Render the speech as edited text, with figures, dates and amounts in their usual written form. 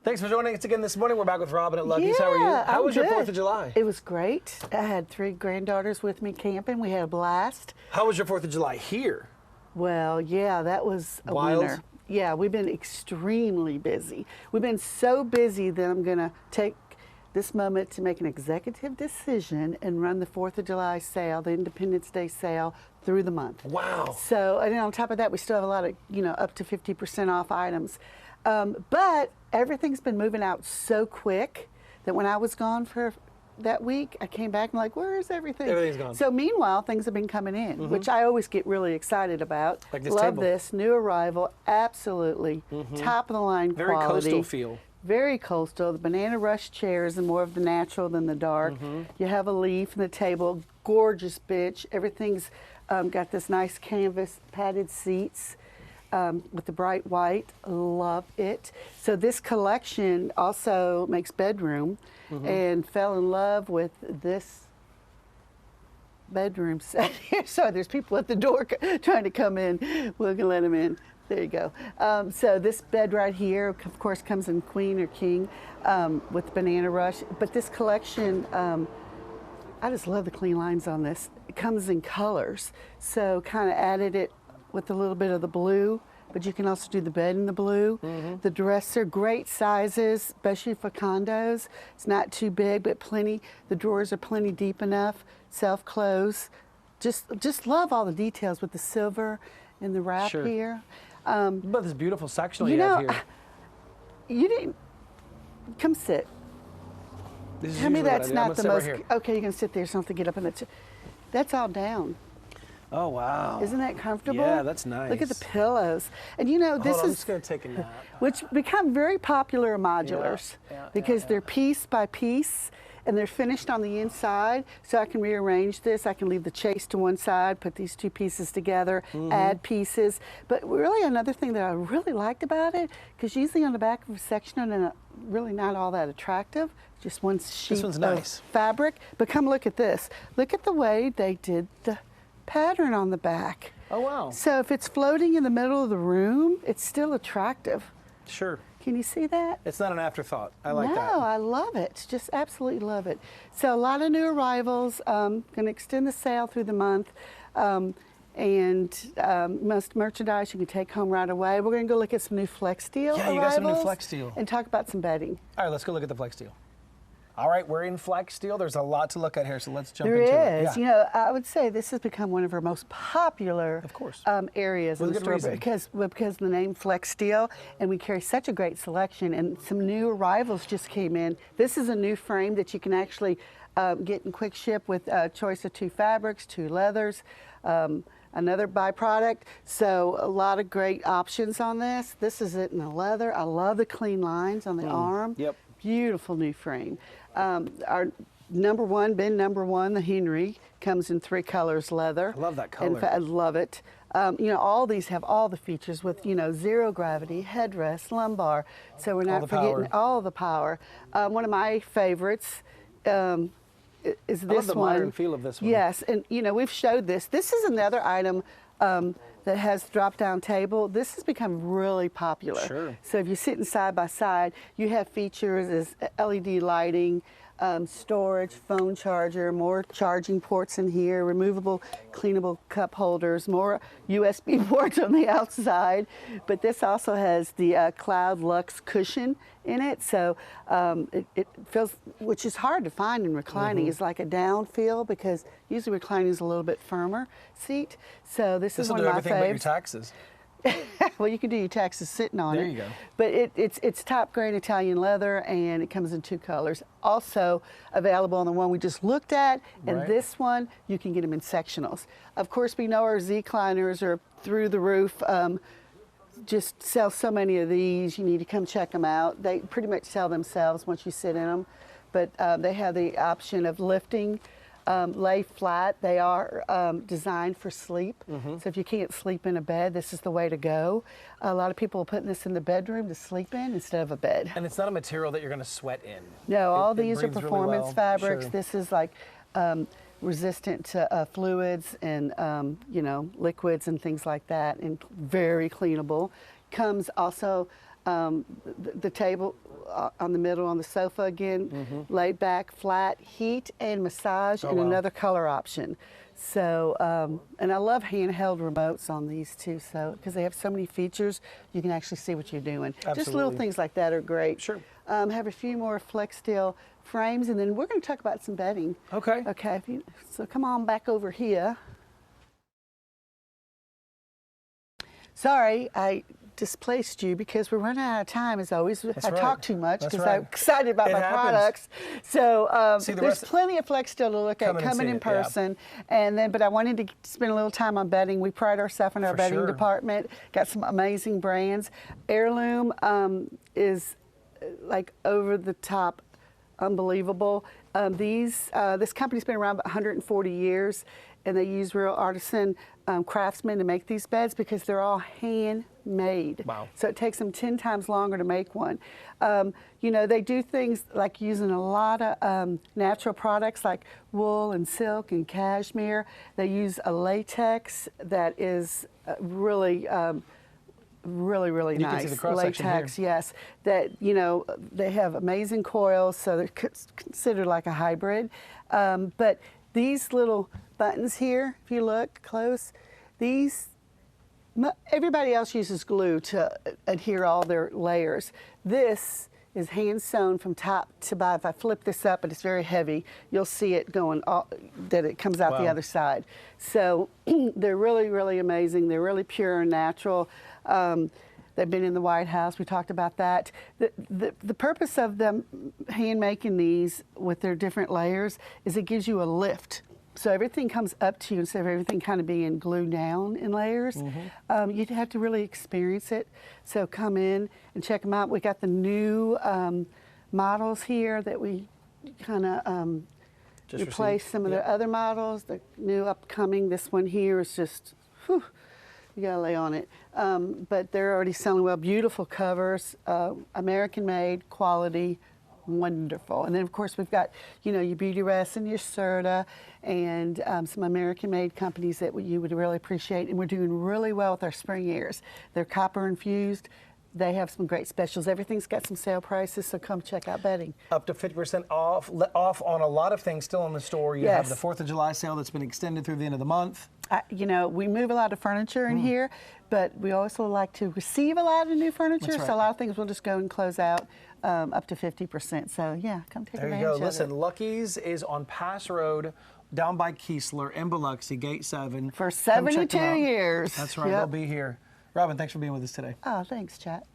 Thanks for joining us again this morning. We're back with Robin at Luckies. Yeah, How are you? How was your good. 4th of July? It was great. I had 3 granddaughters with me camping. We had a blast. How was your 4th of July here? Well, yeah, that was a Wild? winner. Yeah, we've been extremely busy. We've been so busy that I'm going to take this moment to make an executive decision and run the 4th of July sale, the Independence Day sale, through the month. Wow. So, and then on top of that, we still have a lot of, up to 50% off items. But everything's been moving out so quick that when I was gone for that week, I came back and like, where is everything? Everything's gone. So meanwhile, things have been coming in, which I always get really excited about. Like this Love table. this, new arrival, absolutely. Top of the line Very quality. coastal feel. Very coastal. The Banana Rush chairs are more of the natural than the dark. You have a leaf in the table, gorgeous bitch. Everything's got this nice canvas padded seats. With the bright white, love it. So this collection also makes bedroom, and fell in love with this bedroom set here. So there's people at the door trying to come in. We're gonna let them in. There you go. So this bed right here, of course, comes in queen or king with Banana Rush. But this collection, I just love the clean lines on this. It comes in colors, so kind of added it with a little bit of the blue, but you can also do the bed in the blue. The dresser, great sizes, especially for condos. It's not too big, but plenty. The drawers are plenty deep enough. Self-close. Just love all the details with the silver and the wrap here. But this beautiful sectional you have here. You didn't come sit. This is Tell me usually what I that's do. I'm not gonna the sit right most. here. Okay, you can sit there. So I don't have to get up and that's all down. Oh, wow. Isn't that comfortable? Yeah, that's nice. Look at the pillows. And this Hold on, I'm is just going to take a nap. which become very popular modulars because they're piece by piece and they're finished on the inside. So I can rearrange this. I can leave the chase to one side, put these 2 pieces together, add pieces. But really another thing that I really liked about it, because usually on the back of a sectional and really not all that attractive, just one sheet of nice. fabric. But come look at this. Look at the way they did the pattern on the back. Oh, wow. So if it's floating in the middle of the room, it's still attractive. Sure. Can you see that? It's not an afterthought. I like that. No, I love it. Just absolutely love it. So a lot of new arrivals. Going to extend the sale through the month. Most merchandise you can take home right away. We're going to go look at some new Flex Steel Yeah, you got some new Flex Steel. and talk about some bedding. All right, let's go look at the Flex Steel. All right, we're in Flex Steel. There's a lot to look at here, so let's jump into it. There is. Yeah. I would say this has become one of our most popular Of course. areas With in the good store reason. because of the name Flex Steel, and we carry such a great selection, and some new arrivals just came in. This is a new frame that you can actually get in quick ship with a choice of 2 fabrics, 2 leathers, another byproduct. So a lot of great options on this. This is it in the leather. I love the clean lines on the arm. Yep. Beautiful new frame. Our number one, the Henry, comes in 3 colors leather. I love that color. In fact, I love it. All these have all the features with, zero gravity, headrest, lumbar. So we're not forgetting all the power. One of my favorites is this one. I love the modern feel of this one. Yes, and we've showed this. This is another item that has drop-down table. This has become really popular. Sure. So if you're sitting side by side, you have features as LED lighting, storage, phone charger, more charging ports in here, removable, cleanable cup holders, more USB ports on the outside. But this also has the Cloud Luxe cushion in it, so it feels, which is hard to find in reclining, is like a down feel because usually reclining is a little bit firmer seat. So this is one of my faves. This will do everything but your taxes. Well, you can do your taxes sitting on it. There you go. But it's top grade Italian leather, and it comes in 2 colors. Also available on the one we just looked at, and this one you can get them in sectionals. Of course, we know our Z-Cliners are through the roof. Just sell so many of these. You need to come check them out. They pretty much sell themselves once you sit in them, but they have the option of lifting. Lay flat. They are designed for sleep. So if you can't sleep in a bed, this is the way to go. A lot of people are putting this in the bedroom to sleep in instead of a bed. And it's not a material that you're going to sweat in. No, all It these are breathes really performance well. fabrics. Sure. This is like resistant to fluids and liquids and things like that, and very cleanable. Comes also The table on the middle on the sofa again, laid back, flat, heat and massage, and another color option. So, and I love handheld remotes on these too, so because they have so many features, you can actually see what you're doing. Absolutely. Just little things like that are great. Sure. Have a few more flex steel frames, and then we're going to talk about some bedding. Okay. Okay. So come on back over here. Sorry, I displaced you because we're running out of time as always. I talk too much because I'm excited about my products. So there's plenty of flex steel to look at coming in person. And then, but I wanted to spend a little time on bedding. We pride ourselves in our bedding department. Got some amazing brands. Heirloom is like over the top, unbelievable. This company's been around about 140 years, and they use real artisan craftsmen to make these beds because they're all handmade. Wow. So it takes them 10 times longer to make one. You know, they do things like using a lot of natural products like wool and silk and cashmere. They use a latex that is really really you nice. can see the cross latex, yes. That, you know, they have amazing coils, so they're considered like a hybrid. But these little buttons here, if you look close, everybody else uses glue to adhere all their layers. This is hand sewn from top to bottom. If I flip this up, and it's very heavy, you'll see it going, that it comes out the other side. So they're really, really amazing. They're really pure and natural. They've been in the White House. We talked about that. The purpose of them hand making these with their different layers is it gives you a lift. So everything comes up to you instead of everything kind of being glued down in layers. You'd have to really experience it. So come in and check them out. We got the new models here that we kind of replace some of the other models. The new upcoming, this one here is just, whew, you gotta lay on it. But they're already selling well. Beautiful covers, American made, quality, wonderful. And then of course we've got, you know, your Beauty Rest and your Serta and some American made companies that you would really appreciate. And we're doing really well with our spring airs. They're copper infused. They have some great specials. Everything's got some sale prices, so come check out bedding. Up to 50% off on a lot of things still in the store. You have the 4th of July sale that's been extended through the end of the month. You know, we move a lot of furniture in here, but we also like to receive a lot of new furniture. That's right. So a lot of things we'll just go and close out up to 50%. So yeah, come take advantage of it. There you go. Listen, Luckies is on Pass Road down by Keesler in Biloxi, Gate 7. For 72 years. That's right. They'll be here. Robin, thanks for being with us today. Oh, thanks, Chet.